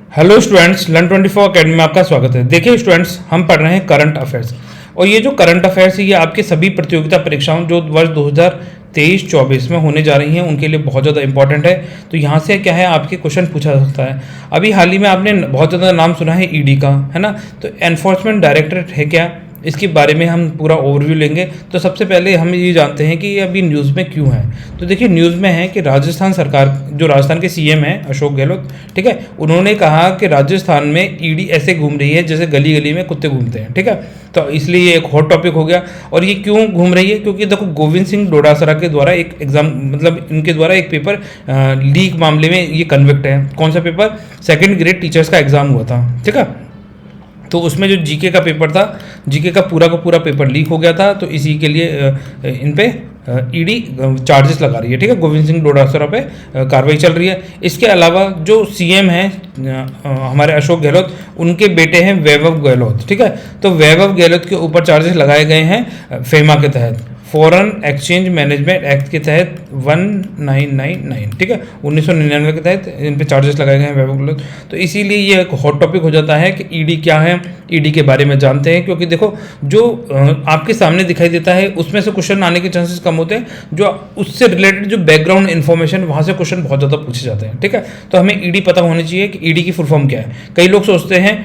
Hello students, learn 24 academy में आपका स्वागत है। देखिए स्टूडेंट्स, हम पढ़ रहे हैं करंट अफेयर्स और ये जो करंट अफेयर्स है ये आपके सभी प्रतियोगिता परीक्षाओं जो वर्ष 2023-24 में होने जा रही हैं उनके लिए बहुत ज़्यादा इंपॉर्टेंट है। तो यहाँ से क्या है, आपके क्वेश्चन पूछा जा सकता है। अभी हाल ही में आपने बहुत ज़्यादा नाम सुना है ईडी का, है ना। तो एनफोर्समेंट डायरेक्टरेट है क्या, इसके बारे में हम पूरा ओवरव्यू लेंगे। तो सबसे पहले हम ये जानते हैं कि ये अभी न्यूज़ में क्यों है। तो देखिए न्यूज़ में है कि राजस्थान सरकार, जो राजस्थान के सीएम हैं अशोक गहलोत, ठीक है, उन्होंने कहा कि राजस्थान में ईडी ऐसे घूम रही है जैसे गली गली में कुत्ते घूमते हैं, ठीक है। तो इसलिए ये एक हॉट टॉपिक हो गया। और ये क्यों घूम रही है, क्योंकि देखो गोविंद सिंह डोटासरा के द्वारा एक एग्जाम, मतलब इनके द्वारा एक पेपर लीक मामले में ये कन्विक्ट है। कौन सा पेपर? सेकेंड ग्रेड टीचर्स का एग्जाम हुआ था, ठीक है। तो उसमें जो जीके का पेपर था, जीके का पूरा पेपर लीक हो गया था। तो इसी के लिए इन पे ईडी चार्जेस लगा रही है, ठीक है। गोविंद सिंह डोटासरा पे कार्रवाई चल रही है। इसके अलावा जो सीएम हैं हमारे अशोक गहलोत, उनके बेटे हैं वैभव गहलोत, ठीक है। तो वैभव गहलोत के ऊपर चार्जेस लगाए गए हैं फेमा के तहत, फॉरेन एक्सचेंज मैनेजमेंट एक्ट के तहत 1999, ठीक है, 1999 के तहत इन पे चार्जेस लगाए गए हैं वैभव गहलोत। तो इसीलिए ये एक हॉट टॉपिक हो जाता है कि ईडी क्या है, ईडी के बारे में जानते हैं। क्योंकि देखो जो आपके सामने दिखाई देता है उसमें से क्वेश्चन आने के चांसेस कम होते हैं, जो उससे रिलेटेड जो बैकग्राउंड इन्फॉर्मेशन वहाँ से क्वेश्चन बहुत ज़्यादा पूछे जाते हैं, ठीक है। तो हमें ईडी पता होनी चाहिए कि ईडी की फुल फॉर्म क्या है। कई लोग सोचते हैं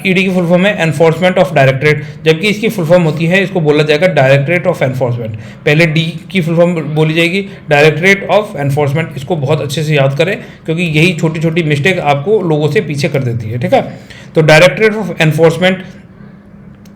ईडी की फुल फॉर्म है एनफोर्समेंट ऑफ डायरेक्टरेट, जबकि इसकी फुल फॉर्म होती है, इसको बोला जाएगा डायरेक्टरेट ऑफ एनफोर्समेंट। पहले डी की फुल फॉर्म बोली जाएगी डायरेक्टरेट ऑफ एनफोर्समेंट। इसको बहुत अच्छे से याद करें क्योंकि यही छोटी छोटी मिस्टेक आपको लोगों से पीछे कर देती है, ठीक है। तो डायरेक्टरेट ऑफ एनफोर्समेंट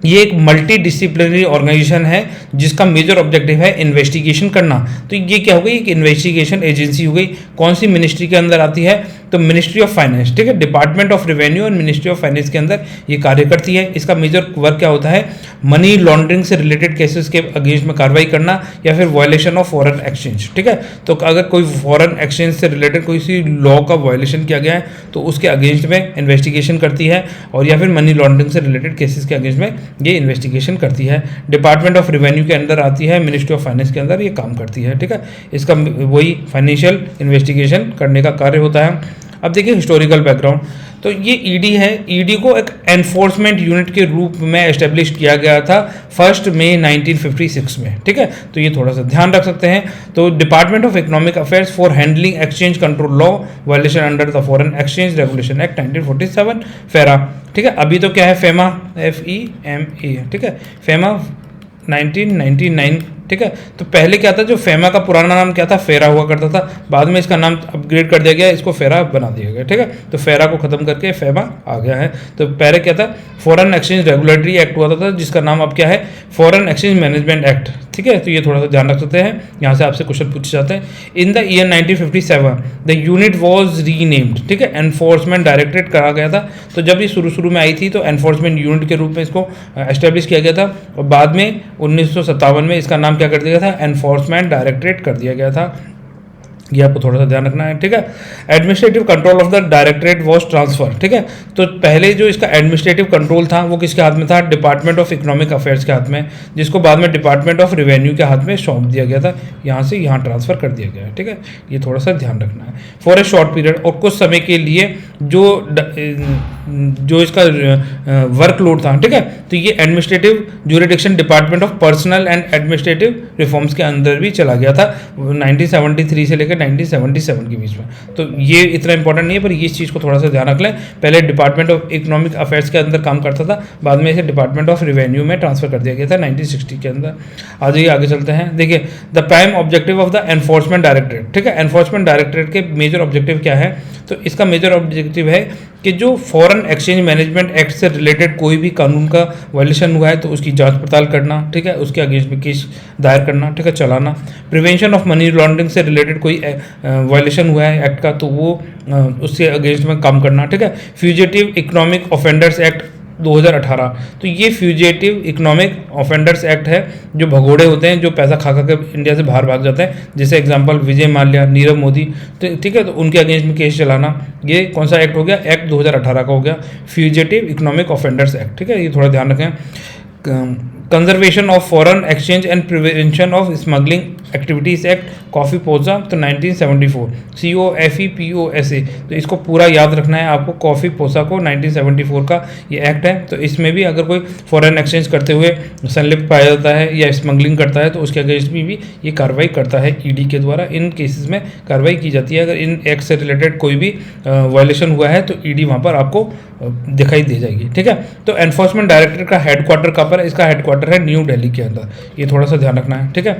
ये एक मल्टी डिसिप्लिनरी ऑर्गेनाइजेशन है जिसका मेजर ऑब्जेक्टिव है इन्वेस्टिगेशन करना। तो ये क्या हो गई, एक इन्वेस्टिगेशन एजेंसी हो गई। कौन सी मिनिस्ट्री के अंदर आती है? तो मिनिस्ट्री ऑफ फाइनेंस, ठीक है। डिपार्टमेंट ऑफ रेवेन्यू और मिनिस्ट्री ऑफ फाइनेंस के अंदर ये कार्य करती है। इसका मेजर वर्क क्या होता है? मनी लॉन्ड्रिंग से रिलेटेड केसेस के अगेंस्ट में कार्रवाई करना या फिर वायलेशन ऑफ फॉरेन एक्सचेंज, ठीक है। तो अगर कोई फॉरेन एक्सचेंज से रिलेटेड कोई सी लॉ का वायलेशन किया गया है तो उसके अगेंस्ट में इन्वेस्टिगेशन करती है, और या फिर मनी लॉन्ड्रिंग से रिलेटेड केसेस के अगेंस्ट में ये इन्वेस्टिगेशन करती है। डिपार्टमेंट ऑफ रेवेन्यू के अंदर आती है, मिनिस्ट्री ऑफ फाइनेंस के अंदर ये काम करती है, ठीक है। इसका वही फाइनेंशियल इन्वेस्टिगेशन करने का कार्य होता है। अब देखिए हिस्टोरिकल बैकग्राउंड। तो ये ईडी है, ईडी को एक एनफोर्समेंट यूनिट के रूप में एस्टेब्लिश किया गया था 1 मई 1956 में, ठीक है। तो ये थोड़ा सा ध्यान रख सकते हैं। तो department of economic affairs for handling exchange control law violation under the foreign exchange regulation act 1947 फेरा, ठीक है। अभी तो क्या है, फेमा, FEMA, ठीक है, फेमा 1999, ठीक है। तो पहले क्या था, जो फेमा का पुराना नाम क्या था, फेरा हुआ करता था। बाद में इसका नाम अपग्रेड कर दिया गया, इसको फेरा बना दिया गया, ठीक है। तो फेरा को खत्म करके फेमा आ गया है। तो पहले क्या था, फॉरेन एक्सचेंज रेगुलेटरी एक्ट हुआ था जिसका नाम अब क्या है, फॉरेन एक्सचेंज मैनेजमेंट एक्ट, ठीक है। तो ये थोड़ा सा ध्यान रख सकते हैं, यहाँ से आपसे क्वेश्चन पूछे जाते हैं। In the year 1957 the unit was renamed, ठीक है, एनफोर्समेंट डायरेक्टरेट कहा गया था। तो जब ये शुरू में आई थी तो एनफोर्समेंट यूनिट के रूप में इसको एस्टेब्लिश किया गया था, और बाद में 1957 में इसका नाम क्या कर दिया था, एनफोर्समेंट डायरेक्टरेट कर दिया गया था। ये आपको थोड़ा सा ध्यान रखना है, ठीक है। Administrative control of the directorate was transfer, ठीक है। तो पहले जो इसका एडमिनिस्ट्रेटिव कंट्रोल था वो किसके हाथ में था, डिपार्टमेंट ऑफ इकोनॉमिक अफेयर्स के हाथ में, जिसको बाद में डिपार्टमेंट ऑफ रेवेन्यू के हाथ में सौंप दिया गया था। यहाँ से यहाँ ट्रांसफर कर दिया गया है, ठीक है। ये थोड़ा सा ध्यान रखना है। फॉर ए शॉर्ट पीरियड, और कुछ समय के लिए जो इसका वर्कलोड था, ठीक है। तो ये administrative jurisdiction department of personal and administrative reforms के अंदर भी चला गया था 1973 से लेकर 1977 के बीच में। तो ये इतना इंपॉर्टेंट नहीं है, पर ये इस चीज़ को थोड़ा सा ध्यान रख लें। पहले डिपार्टमेंट ऑफ इकोनॉमिक अफेयर्स के अंदर काम करता था, बाद में इसे डिपार्टमेंट ऑफ रेवेन्यू में ट्रांसफर कर दिया गया था 1960 के अंदर। आगे चलते हैं। देखिए the prime objective of the enforcement directorate, ठीक है। एनफोर्समेंट डायरेक्टरेट के मेजर ऑब्जेक्टिव क्या है? तो इसका मेजर ऑब्जेक्टिव है कि जो फॉरेन एक्सचेंज मैनेजमेंट एक्ट से रिलेटेड कोई भी कानून का वायलेशन हुआ है तो उसकी जांच पड़ताल करना, ठीक है, उसके अगेंस्ट में केस दायर करना, ठीक है, चलाना। प्रिवेंशन ऑफ मनी लॉन्ड्रिंग से रिलेटेड कोई वायलेशन हुआ है एक्ट का तो वो उसके अगेंस्ट में काम करना, ठीक है। फ्यूजिटिव इकोनॉमिक ऑफेंडर्स एक्ट 2018, तो ये फ्यूजिटिव इकोनॉमिक ऑफेंडर्स एक्ट है, जो भगोड़े होते हैं जो पैसा खा के इंडिया से बाहर भाग जाते हैं, जैसे एग्जांपल विजय माल्या, नीरव मोदी, तो ठीक है। तो उनके अगेंस्ट में केस चलाना, ये कौन सा एक्ट हो गया, एक्ट 2018 का हो गया, फ्यूजिटिव इकोनॉमिक ऑफेंडर्स एक्ट, ठीक है। ये थोड़ा ध्यान रखें। Conservation of foreign exchange and prevention of smuggling activities act, coffee पोसा तो 1974, COFEPOSA तो इसको पूरा याद रखना है आपको। कॉफ़ी पोसा को 1974 का ये एक्ट है। तो इसमें भी अगर कोई फॉरेन एक्सचेंज करते हुए संलिप्त पाया जाता है या स्मगलिंग करता है तो उसके अगेंस्ट में भी ये कार्रवाई करता है ईडी के द्वारा। इन केसेस में कार्रवाई की जाती है। अगर इन एक्ट से रिलेटेड कोई भी वायलेशन हुआ है तो ईडी वहाँ पर आपको दिखाई दे जाएगी, ठीक है। तो एनफोर्समेंट डायरेक्टरेट का हेडक्वार्टर कहाँ पर है? इसका हेडक्वार्टर है न्यू दिल्ली के अंदर, ये थोड़ा सा ध्यान रखना है, ठीक है।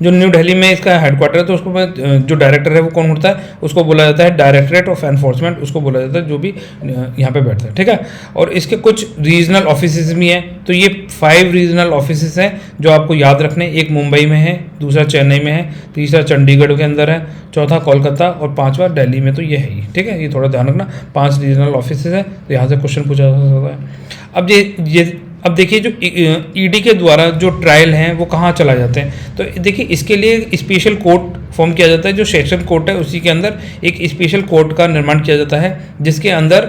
जो न्यू दिल्ली में इसका हेडक्वार्टर है तो उसको जो डायरेक्टर है वो कौन होता है? उसको बोला जाता है डायरेक्टरेट ऑफ एनफोर्समेंट, उसको बोला जाता है जो भी यहाँ पे बैठता है, ठीक है। और इसके कुछ रीजनल ऑफिसेज भी हैं। तो ये 5 रीजनल ऑफिसेज हैं जो आपको याद रखने। एक मुंबई में है, दूसरा चेन्नई में है, तीसरा चंडीगढ़ के अंदर है, चौथा कोलकाता और 5वां दिल्ली में। तो ये है ही, ठीक है। ये थोड़ा ध्यान रखना, 5 रीजनल ऑफिसेज हैं। तो यहाँ से क्वेश्चन पूछा जा सकता है। अब देखिए जो ईडी के द्वारा जो ट्रायल हैं वो कहाँ चला जाते हैं? तो देखिए इसके लिए स्पेशल कोर्ट फॉर्म किया जाता है। जो सेक्शन कोर्ट है उसी के अंदर एक स्पेशल कोर्ट का निर्माण किया जाता है जिसके अंदर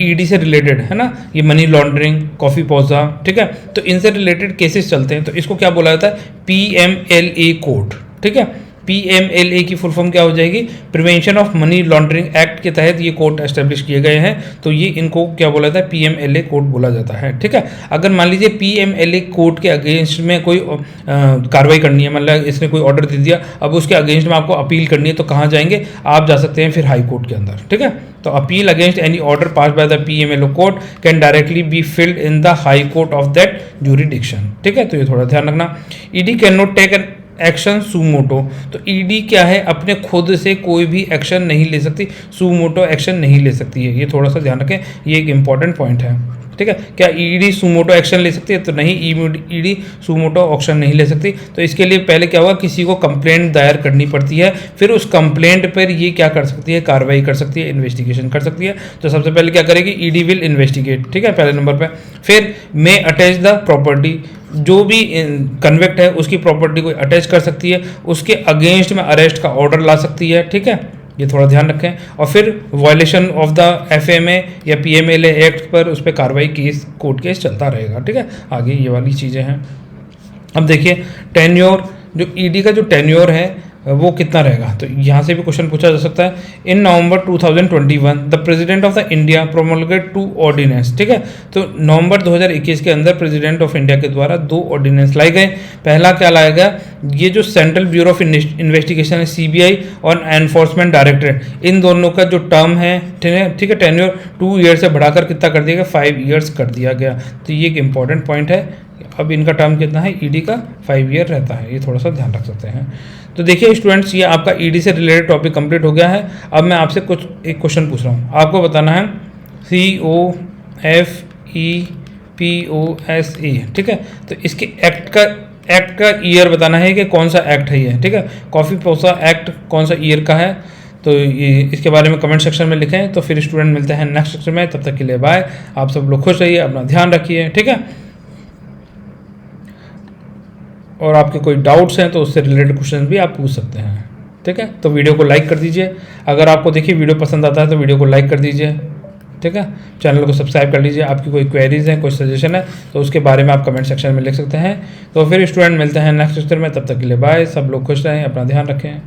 ईडी से रिलेटेड है ना, ये मनी लॉन्ड्रिंग, कॉफ़ी पौजा, ठीक है। तो इनसे रिलेटेड केसेस चलते हैं। तो इसको क्या बोला जाता है? PMLA कोर्ट, ठीक है। PMLA की फुल फॉर्म क्या हो जाएगी? Prevention of money laundering act के तहत ये कोर्ट एस्टेब्लिश किए गए हैं। तो ये इनको क्या बोला जाता है? PMLA कोर्ट बोला जाता है, ठीक है। अगर मान लीजिए PMLA कोर्ट के अगेंस्ट में कोई कार्रवाई करनी है, मतलब इसने कोई ऑर्डर दे दिया, अब उसके अगेंस्ट में आपको अपील करनी है तो कहाँ जाएंगे? आप जा सकते हैं फिर हाई कोर्ट के अंदर, ठीक है। तो appeal against any order pass by the PMLA court can directly be filed in the high court of that jurisdiction, ठीक है। तो ये थोड़ा ध्यान रखना। ED can not take an action suo motu. तो ईडी क्या है? अपने खुद से कोई भी एक्शन नहीं ले सकती, सुमोटो एक्शन नहीं ले सकती है। ये थोड़ा सा ध्यान रखें, ये एक इंपॉर्टेंट पॉइंट है, ठीक है। क्या ईडी सुमोटो एक्शन ले सकती है? तो नहीं, ईडी सुमोटो एक्शन नहीं ले सकती। तो इसके लिए पहले क्या होगा? किसी को कंप्लेंट दायर करनी पड़ती है, फिर उस कंप्लेंट पर ये क्या कर सकती है? कार्रवाई कर सकती है, इन्वेस्टिगेशन कर सकती है। तो सबसे पहले क्या करेगी? ईडी विल इन्वेस्टिगेट, ठीक है, पहले नंबर पर। फिर मे अटैच द प्रॉपर्टी, जो भी कन्विक्ट है उसकी प्रॉपर्टी को अटैच कर सकती है, उसके अगेंस्ट में अरेस्ट का ऑर्डर ला सकती है, ठीक है। ये थोड़ा ध्यान रखें। और फिर वायलेशन ऑफ द FMA या PMLA एक्ट पर उस पर कार्रवाई केस, कोर्ट केस चलता रहेगा, ठीक है। आगे ये वाली चीज़ें हैं। अब देखिए टेन्योर, जो ईडी का जो टेन्योर है वो कितना रहेगा? तो यहाँ से भी क्वेश्चन पूछा जा सकता है। In November 2021 the president of the India promulgate 2 ordinance, ठीक है। तो नवंबर 2021 के अंदर प्रेसिडेंट ऑफ इंडिया के द्वारा 2 ऑर्डिनेंस लाए गए। पहला क्या लाया गया? ये जो सेंट्रल ब्यूरो ऑफ इन्वेस्टिगेशन है CBI और एनफोर्समेंट डायरेक्टरेट, इन दोनों का जो टर्म है, ठीक है, टेन्योर 2 ईयर से बढ़ाकर कितना कर दिया गया? 5 ईयर्स कर दिया गया। तो ये एक इंपॉर्टेंट पॉइंट है। अब इनका टर्म कितना है? ईडी का 5 ईयर रहता है। ये थोड़ा सा ध्यान रख सकते हैं। तो देखिए स्टूडेंट्स, ये आपका ईडी से रिलेटेड टॉपिक कंप्लीट हो गया है। अब मैं आपसे एक क्वेश्चन पूछ रहा हूँ, आपको बताना है COFEPOSA, ठीक है। तो इसके एक्ट का ईयर बताना है कि कौन सा एक्ट है ये, ठीक है। कॉफ़ी पोसा एक्ट कौन सा ईयर का है? तो ये इसके बारे में कमेंट सेक्शन में लिखें। तो फिर स्टूडेंट मिलते हैं नेक्स्ट सेक्शन में, तब तक के लिए बाय। आप सब लोग खुश रहिए, अपना ध्यान रखिए, ठीक है। और आपके कोई डाउट्स हैं तो उससे रिलेटेड क्वेश्चन भी आप पूछ सकते हैं, ठीक है। तो वीडियो को लाइक कर दीजिए। अगर आपको देखिए वीडियो पसंद आता है तो वीडियो को लाइक कर दीजिए, ठीक है। चैनल को सब्सक्राइब कर लीजिए। आपकी कोई क्वेरीज हैं, कोई सजेशन है तो उसके बारे में आप कमेंट सेक्शन में लिख सकते हैं। तो फिर स्टूडेंट मिलते हैं नेक्स्ट लेक्चर में, तब तक के लिए बाय। सब लोग खुश रहें, अपना ध्यान रखें।